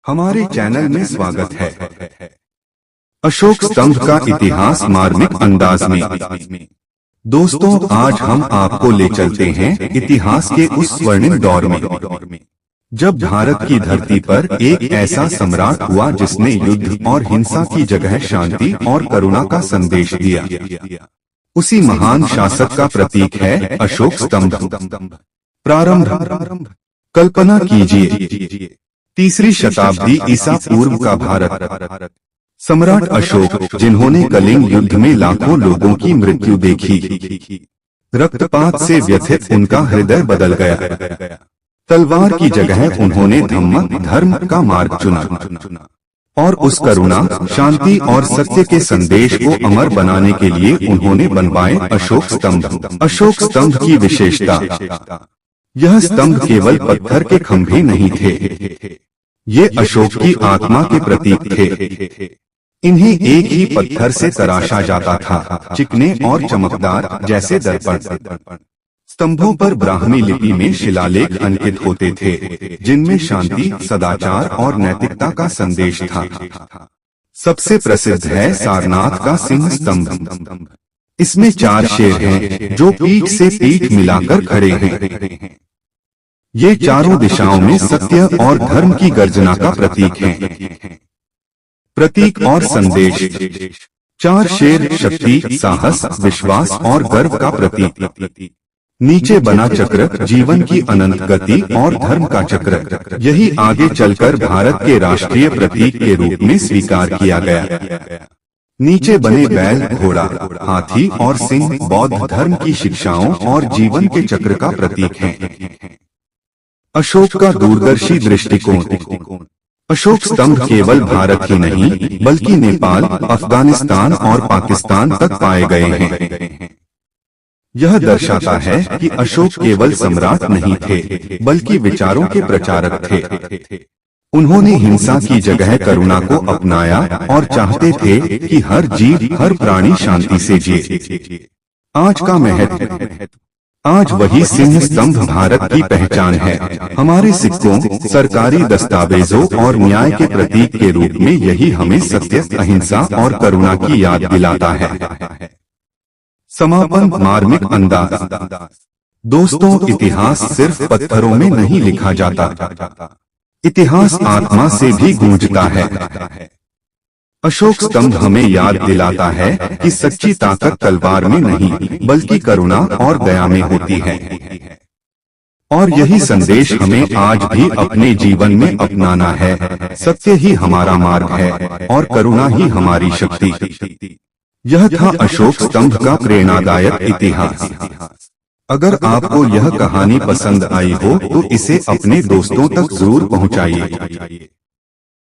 हमारे चैनल में स्वागत है। अशोक स्तंभ का इतिहास मार्मिक अंदाज में। दोस्तों, आज हम आपको ले चलते हैं इतिहास के उस स्वर्णिम दौर में जब भारत की धरती पर एक ऐसा सम्राट हुआ जिसने युद्ध और हिंसा की जगह शांति और करुणा का संदेश दिया। उसी महान शासक का प्रतीक है अशोक स्तंभ। प्रारंभ। कल्पना कीजिए, 3री शताब्दी ईसा पूर्व का भारत। सम्राट अशोक, जिन्होंने कलिंग युद्ध में लाखों लोगों की मृत्यु देखी। रक्तपात से व्यथित उनका हृदय बदल गया। तलवार की जगह उन्होंने धर्म का मार्ग चुना और उस करुणा, शांति और सत्य के संदेश को अमर बनाने के लिए उन्होंने बनवाए अशोक स्तंभ। अशोक स्तंभ की विशेषता, यह स्तंभ केवल पत्थर के खंभे नहीं थे, ये अशोक की आत्मा के प्रतीक थे। इन्हें एक ही पत्थर से तराशा जाता था, चिकने और चमकदार जैसे दर्पण। स्तंभों पर ब्राह्मी लिपि में शिलालेख अंकित होते थे, जिनमें शांति, सदाचार और नैतिकता का संदेश था। सबसे प्रसिद्ध है सारनाथ का सिंह स्तंभ। इसमें 4 शेर हैं, जो पीठ से पीठ मिलाकर खड़े हैं। ये चारों दिशाओं में सत्य और धर्म की गर्जना का प्रतीक हैं। प्रतीक और संदेश, 4 शेर शक्ति, साहस, विश्वास और गर्व का प्रतीक। नीचे बना चक्र जीवन की अनंत गति और धर्म का चक्र, यही आगे चलकर भारत के राष्ट्रीय प्रतीक के रूप में स्वीकार किया गया। नीचे बने बैल, घोड़ा, हाथी और सिंह बौद्ध धर्म की शिक्षाओं और जीवन के चक्र का प्रतीक हैं। अशोक का दूरदर्शी दृष्टिकोण। अशोक स्तंभ केवल भारत ही नहीं, बल्कि नेपाल, अफगानिस्तान और पाकिस्तान तक पाए गए हैं। यह दर्शाता है कि अशोक केवल सम्राट नहीं थे, बल्कि विचारों के प्रचारक थे। उन्होंने हिंसा की जगह करुणा को अपनाया और चाहते थे कि हर जीव, हर प्राणी शांति से जिए। आज का महत्व, आज वही सिंह स्तंभ भारत की पहचान है। हमारे सिक्कों, सरकारी दस्तावेजों और न्याय के प्रतीक के रूप में यही हमें सत्य, अहिंसा और करुणा की याद दिलाता है। समापन, मार्मिक अंदाज। दोस्तों, इतिहास सिर्फ पत्थरों में नहीं लिखा जाता, इतिहास आत्मा से भी गूंजता है। अशोक स्तंभ हमें याद दिलाता है कि सच्ची ताकत तलवार में नहीं, बल्कि करुणा और दया में होती है। और यही संदेश हमें आज भी अपने जीवन में अपनाना है। सत्य ही हमारा मार्ग है और करुणा ही हमारी शक्ति। यह था अशोक स्तंभ का प्रेरणादायक इतिहास। अगर आपको यह कहानी पसंद आई हो तो इसे अपने दोस्तों तक जरूर पहुंचाइए।